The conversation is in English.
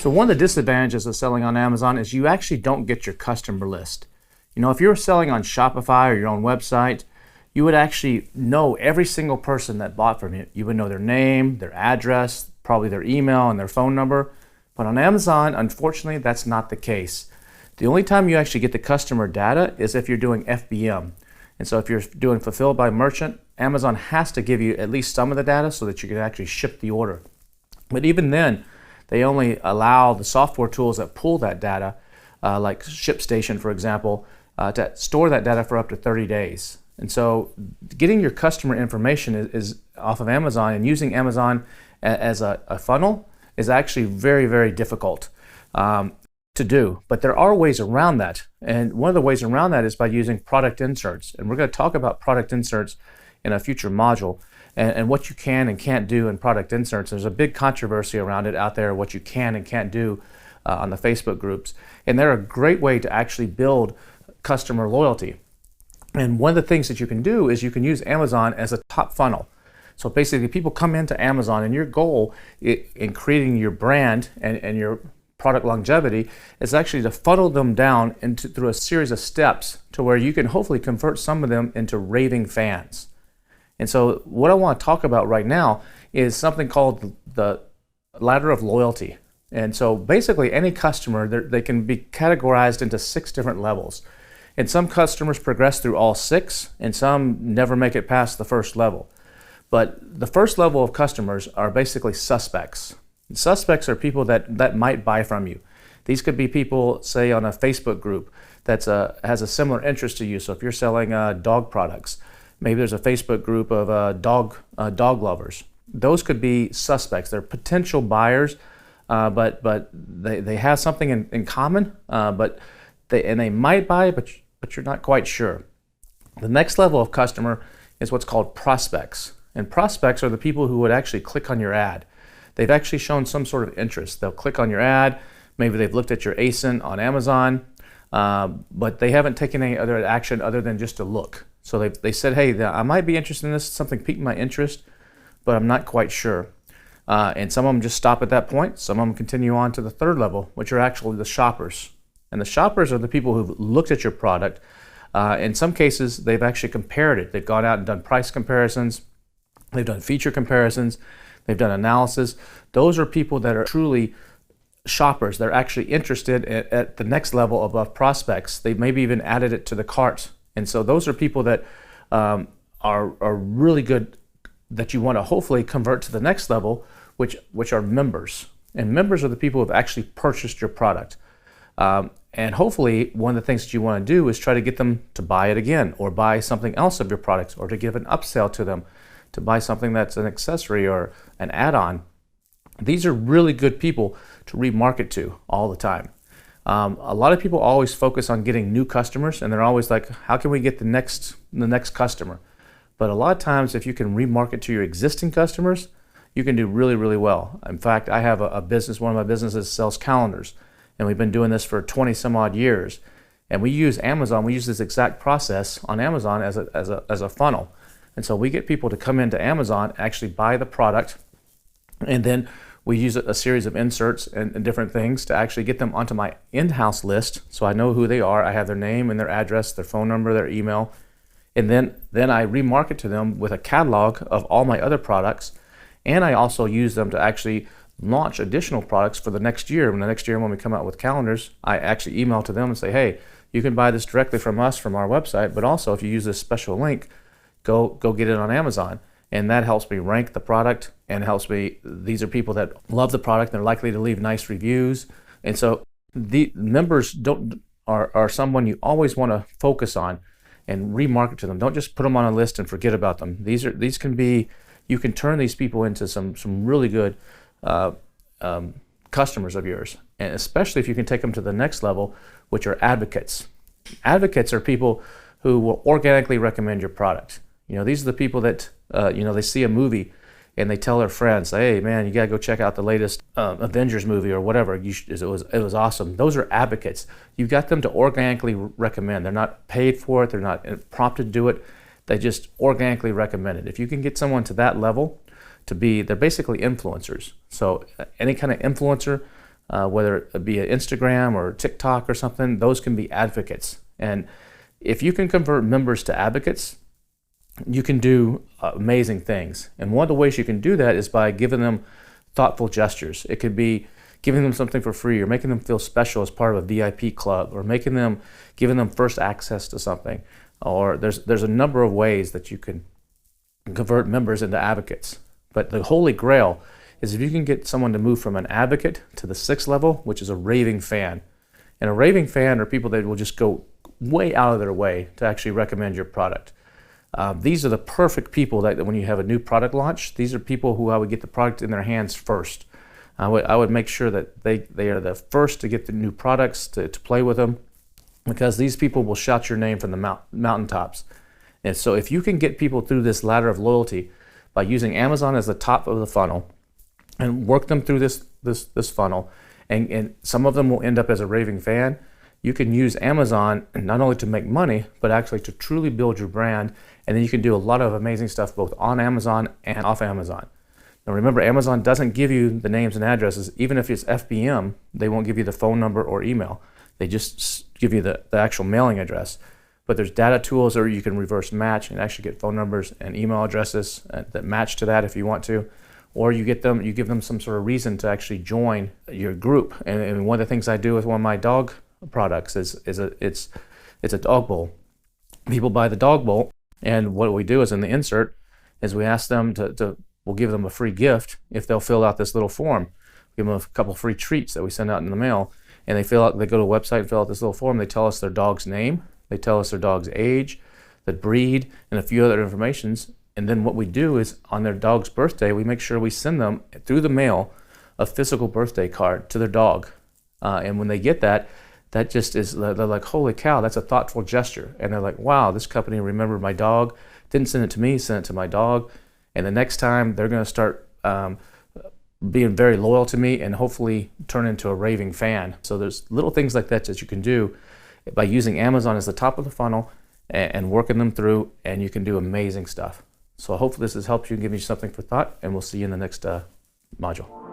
So one of the disadvantages of selling on Amazon is you actually don't get your customer list. If you were selling on Shopify or your own website, you would actually know every single person that bought from you. You would know their name, their address, probably their email and their phone number. But on Amazon, unfortunately, that's not the case. The only time you actually get the customer data is if you're doing FBM. And so if you're doing fulfilled by merchant, Amazon has to give you at least some of the data so that you can actually ship the order. But even then, they only allow the software tools that pull that data, like ShipStation, for example, to store that data for up to 30 days. And so getting your customer information is off of Amazon, and using Amazon as a funnel is actually very, very difficult to do. But there are ways around that. And one of the ways around that is by using product inserts. And we're going to talk about product inserts in a future module and what you can and can't do in product inserts. There's a big controversy around it out there, what you can and can't do on the Facebook groups. And they're a great way to actually build customer loyalty. And one of the things that you can do is you can use Amazon as a top funnel. So basically people come into Amazon, and your goal in creating your brand and your product longevity is actually to funnel them down through a series of steps to where you can hopefully convert some of them into raving fans. And so what I want to talk about right now is something called the ladder of loyalty. And so basically any customer, they can be categorized into 6 different levels. And some customers progress through all 6, and some never make it past the first level. But the first level of customers are basically suspects. And suspects are people that might buy from you. These could be people, say, on a Facebook group that has a similar interest to you. So if you're selling dog products, maybe there's a Facebook group of dog lovers. Those could be suspects. They're potential buyers, but they have something in common, but they might buy, but you're not quite sure. The next level of customer is what's called prospects. And prospects are the people who would actually click on your ad. They've actually shown some sort of interest. They'll click on your ad. Maybe they've looked at your ASIN on Amazon, but they haven't taken any other action other than just to look. So they said, hey, I might be interested in this. Something piqued my interest, but I'm not quite sure. And some of them just stop at that point. Some of them continue on to the third level, which are actually the shoppers. And the shoppers are the people who've looked at your product. In some cases, they've actually compared it. They've gone out and done price comparisons. They've done feature comparisons. They've done analysis. Those are people that are truly shoppers. They're actually interested at the next level above prospects. They maybe even added it to the cart. And so those are people that are really good, that you want to hopefully convert to the next level, which are members. And members are the people who have actually purchased your product. And hopefully one of the things that you want to do is try to get them to buy it again, or buy something else of your products, or to give an upsell to them, to buy something that's an accessory or an add-on. These are really good people to remarket to all the time. A lot of people always focus on getting new customers, and they're always like, how can we get the next customer? But a lot of times, if you can remarket to your existing customers, you can do really, really well. In fact, I have a business, one of my businesses sells calendars, and we've been doing this for 20 some odd years. And we use Amazon, we use this exact process on Amazon as a funnel. And so we get people to come into Amazon, actually buy the product, and then we use a series of inserts and different things to actually get them onto my in-house list, so I know who they are. I have their name and their address, their phone number, their email, and then I remarket to them with a catalog of all my other products, and I also use them to actually launch additional products for the next year. When we come out with calendars, I actually email to them and say, hey, you can buy this directly from us, from our website, but also if you use this special link, go get it on Amazon. And that helps me rank the product, and helps me, these are people that love the product, they're likely to leave nice reviews. And so the members are someone you always want to focus on and remarket to them. Don't just put them on a list and forget about them. These can be, you can turn these people into some really good customers of yours, and especially if you can take them to the next level, which are advocates. Advocates are people who will organically recommend your product. These are the people that they see a movie and they tell their friends, hey man, you gotta go check out the latest Avengers movie or whatever. It was awesome. Those are advocates. You've got them to organically recommend. They're not paid for it. They're not prompted to do it. They just organically recommend it. If you can get someone to that level, they're basically influencers. So any kind of influencer, whether it be an Instagram or TikTok or something. Those can be advocates. And if you can convert members to advocates, you can do amazing things. And one of the ways you can do that is by giving them thoughtful gestures. It could be giving them something for free, or making them feel special as part of a VIP club, or giving them first access to something. Or there's a number of ways that you can convert members into advocates. But the holy grail is if you can get someone to move from an advocate to the 6th level, which is a raving fan. And a raving fan are people that will just go way out of their way to actually recommend your product. These are the perfect people that when you have a new product launch, these are people who I would get the product in their hands first. I would make sure that they are the first to get the new products, to play with them, because these people will shout your name from the mountaintops. And so if you can get people through this ladder of loyalty by using Amazon as the top of the funnel and work them through this funnel, and some of them will end up as a raving fan, you can use Amazon not only to make money, but actually to truly build your brand. And then you can do a lot of amazing stuff both on Amazon and off Amazon. Now remember, Amazon doesn't give you the names and addresses. Even if it's FBM, they won't give you the phone number or email. They just give you the actual mailing address. But there's data tools where you can reverse match and actually get phone numbers and email addresses that match to that if you want to. Or you give them some sort of reason to actually join your group. And one of the things I do with one of my dog products is it's a dog bowl. People buy the dog bowl, and what we do is in the insert is we ask them we'll give them a free gift if they'll fill out this little form. Give them a couple free treats that we send out in the mail, and they go to a website and fill out this little form. They tell us their dog's name, they tell us their dog's age, the breed, and a few other informations. And then what we do is on their dog's birthday, we make sure we send them through the mail a physical birthday card to their dog. And when they get that just is, they're like, holy cow, that's a thoughtful gesture. And they're like, wow, this company remembered my dog, didn't send it to me, sent it to my dog. And the next time they're going to start being very loyal to me and hopefully turn into a raving fan. So there's little things like that you can do by using Amazon as the top of the funnel and working them through, and you can do amazing stuff. So I hope this has helped you and given you something for thought, and we'll see you in the next module.